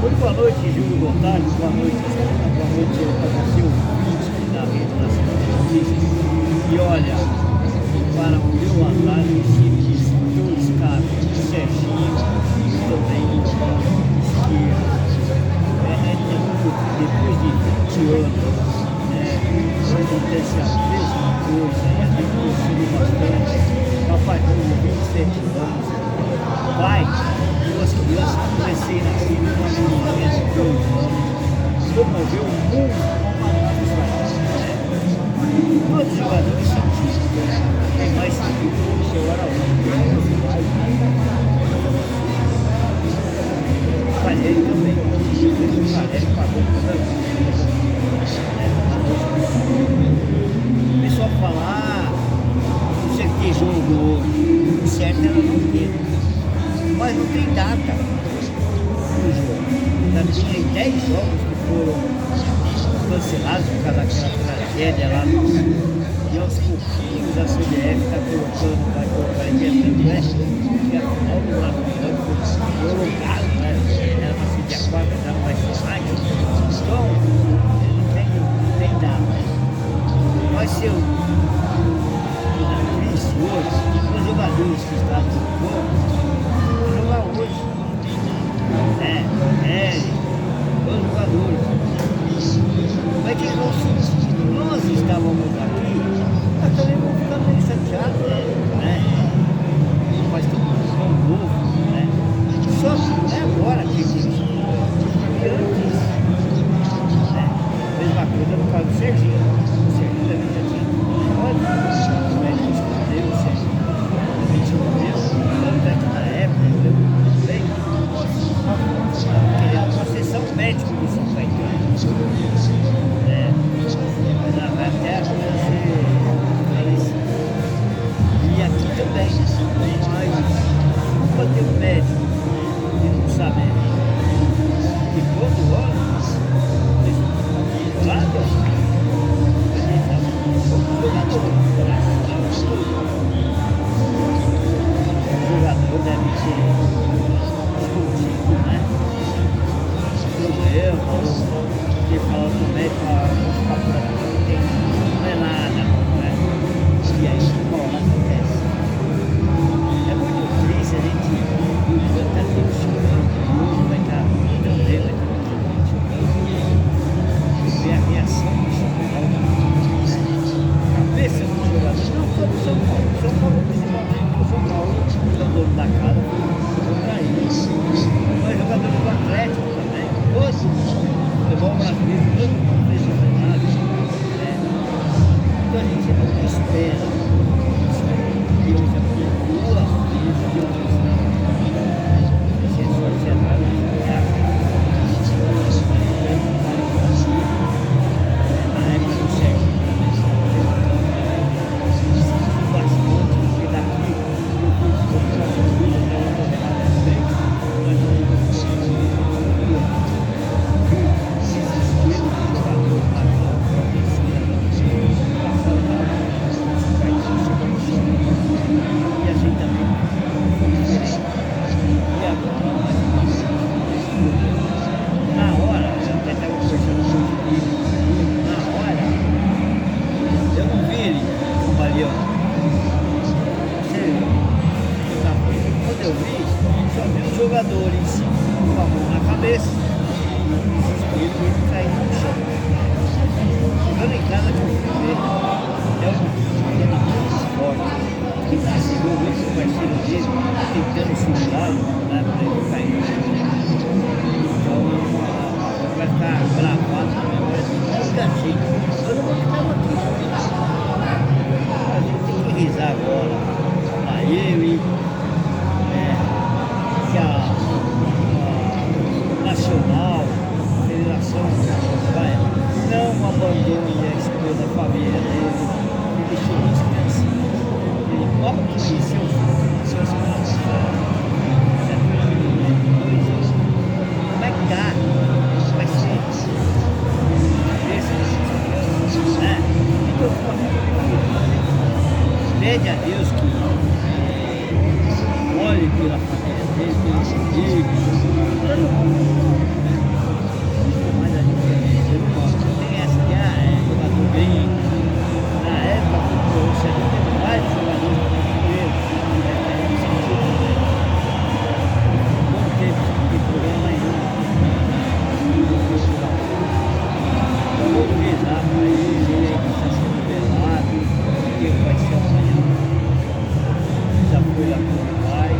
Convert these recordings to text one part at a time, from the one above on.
Muito boa noite, Júlio Gonçalves, boa noite, Patrício, da Rede Nacional de Notícias. E olha, para o meu andar, eu estive dois carros, Serginho e também esquerda. Depois de 20 anos, acontece a mesma coisa, e a gente conseguiu bastante. Papai, com 27 anos, pai, duas crianças, comecei a nascer uma menininha de 2 anos, promoveu o mundo todos os jogadores são típicos, tem mais sentido do que seu Araújo. O Caleri também, o Caleri pagou toda a vida. O pessoal fala, não sei o que jogo hoje, o certo era não ter, mas não tem data no jogo. Já tinha 10 jogos que foram cancelados por causa daquela tragédia lá e aos pouquinhos a CBF está colocando, vai colocar inventando, né? Que a final do Brasileirão foi prolongado, né? Era para ser dia 4, já não vai ser mais. Então, não tem data. Vai ser o triste hoje, os jogadores que estavam no campo vão jogar hoje. Os jogadores. Mas que vão sentir? Nós estávamos aqui, mas também vamos ficar meio chateados, né? Mas todo mundo tão novo, né? Só que não é agora que eles antes, né? Mesma coisa no caso do Serginho. O Serginho também já tinha o médico escondeu, o Serginho também escondeu, tanto é que na época eu lembro muito bem, querendo uma sessão médica do São Caetano. Até acontecer e aqui também, mas culpa ter um médico que não sabe, e todo ano, lá o jogador deve ser escondido, né? Problema, que fala com o médico, vamos ficar por aqui, não é nada, né? E aí, bom, acontece. É muito triste a gente ver tanta gente chorando, o mundo vai estar também, vai ter muita gente chorando. Ver a reação do São Paulo, a cabeça do jogador, não só do São Paulo principalmente, porque o São Paulo, que é o dono da casa, foi para isso. Mas jogadores do Atlético também, todos. vezes todo mundo fez homenagem, né? Então a gente não espera. E hoje a duas vezes de organização. Você é sociedade, na época do século. Bastante, porque daqui eu fui para a família, né? Mas não e a gente também diferente. E agora, na hora, eu até estava conversando com o filho, na hora, eu não vi ele trabalhando. Quando eu vi, só vi os jogadores com a mão na cabeça, ele caindo no chão. Chegando em casa que eu fui ver, é um menino muito forte, que segurou muito o parceiro dele, tentando segurar para ele cair. Então, vai ficar gravado na memória de muita gente. Todo mundo que estava aqui. A gente tem que rezar agora para ele, que a Nacional, a Federação, vai, não abandone a esposa da família dele, ele deixou muitas criancinhas. Ele pode conhecer seus pais. Como é que dá? Vai ser esse, né? Então, pede a Deus que olhe pela família dele, pelos amigos, todo mundo. Mas a gente não tem essa de jogador bem. Na época do Borussia, teve vários jogadores brasileiros. A gente sentiu não teve problema nenhum. Então vamos rezar para ele que está sendo velado, que vai ser amanhã. Já foi lá com o pai.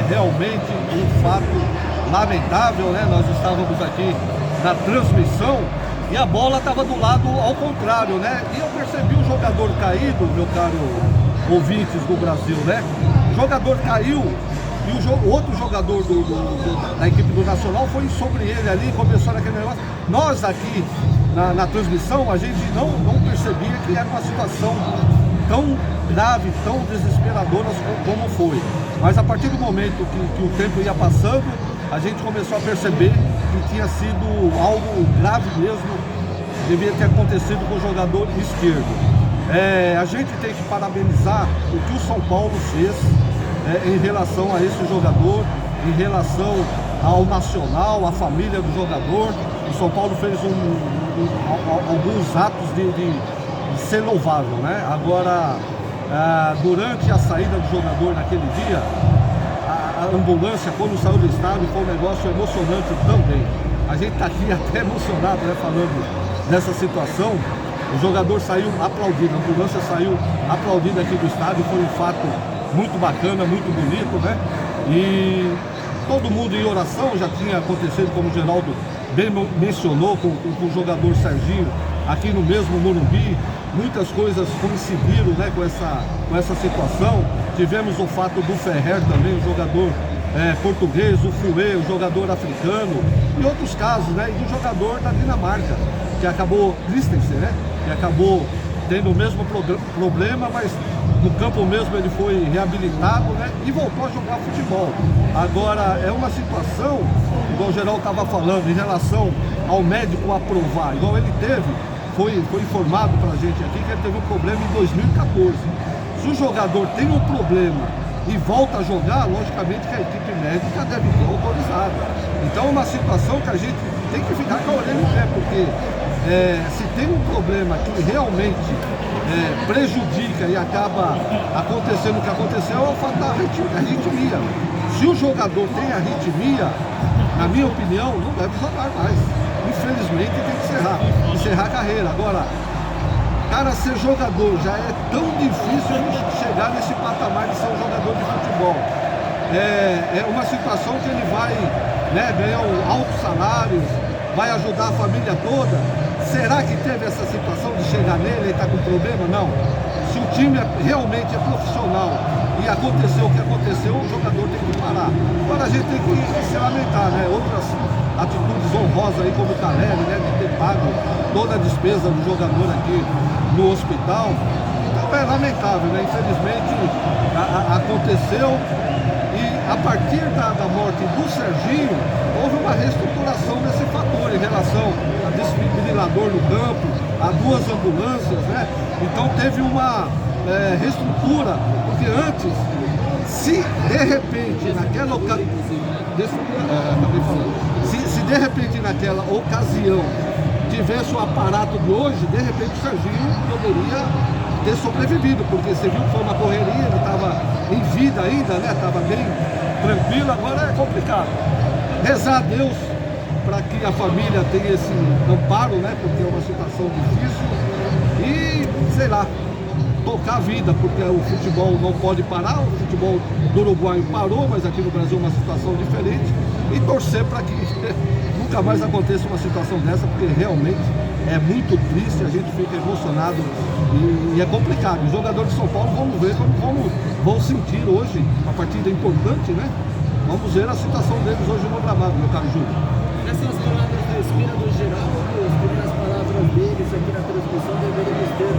Realmente um fato lamentável, né? Nós estávamos aqui na transmissão e a bola estava do lado ao contrário, né? E eu percebi o jogador caído, meu caro ouvintes do Brasil, né? O jogador caiu e o outro jogador da equipe do Nacional foi sobre ele ali, começou naquele negócio. Nós aqui na transmissão, a gente não percebia que era uma situação tão grave, tão desesperadora como foi. Mas a partir do momento que o tempo ia passando, a gente começou a perceber que que tinha sido algo grave mesmo, devia ter acontecido com o jogador esquerdo. A gente tem que parabenizar o que o São Paulo fez em relação a esse jogador, em relação ao Nacional, à família do jogador. O São Paulo fez alguns atos de ser louvável, né? Agora, durante a saída do jogador naquele dia, a ambulância, quando saiu do estádio, foi um negócio emocionante também. A gente está aqui até emocionado, né, falando dessa situação. O jogador saiu aplaudido, a ambulância saiu aplaudida aqui do estádio, foi um fato muito bacana, muito bonito, né? E todo mundo em oração, já tinha acontecido, como o Geraldo bem mencionou, com o jogador Serginho, aqui no mesmo Morumbi. Muitas coisas coincidiram, né, com essa situação. Tivemos o fato do Ferrer também, o jogador português, o Fouet, o jogador africano, e outros casos, né, e o jogador da Dinamarca, que acabou, Christensen, né, que acabou tendo o mesmo problema, mas no campo mesmo ele foi reabilitado, né, e voltou a jogar futebol. Agora, é uma situação, igual o Geraldo estava falando, em relação ao médico aprovar, igual ele teve, foi informado para a gente aqui que ele teve um problema em 2014. Se o jogador tem um problema e volta a jogar, logicamente que a equipe médica deve ter autorizado. Então é uma situação que a gente tem que ficar com a orelha em pé, porque se tem um problema que realmente prejudica e acaba acontecendo o que aconteceu, é o fato da arritmia. Se o jogador tem arritmia, na minha opinião, não deve jogar mais. Infelizmente tem que encerrar a carreira. Agora, cara, ser jogador já é tão difícil chegar nesse patamar de ser um jogador de futebol. É uma situação que ele vai, né, ganhar altos salários, vai ajudar a família toda. Será que teve essa situação de chegar nele e está com problema? Não. Se o time realmente é profissional e aconteceu o que aconteceu, o jogador tem que parar. Agora a gente tem que se lamentar, né? Outras atitudes honrosas aí, como o Caleri, né, de ter pago toda a despesa do jogador aqui no hospital. Então é lamentável, né? Infelizmente aconteceu, e a partir da morte do Serginho, houve uma reestruturação desse fator em relação a desfibrilador no campo, a duas ambulâncias, né? Então teve uma reestrutura, porque antes, se de repente naquela ocasião, se de repente naquela ocasião tivesse o aparato de hoje, de repente o Serginho poderia ter sobrevivido, porque você viu que foi uma correria, ele estava em vida ainda, né? Estava bem tranquilo. Agora é complicado. Rezar a Deus para que a família tenha esse amparo, né? Porque é uma situação difícil. E, sei lá, tocar a vida, porque o futebol não pode parar. O futebol do Uruguai parou, mas aqui no Brasil é uma situação diferente. E torcer para que nunca mais aconteça uma situação dessa, porque realmente é muito triste, a gente fica emocionado e é complicado. Os jogadores de São Paulo, vamos ver como vão sentir hoje, a partida importante, né? Vamos ver a situação deles hoje no gramado, meu caro Júlio. Essas palavras da Espina do Geraldo, as primeiras palavras deles aqui na transmissão deveríamos ter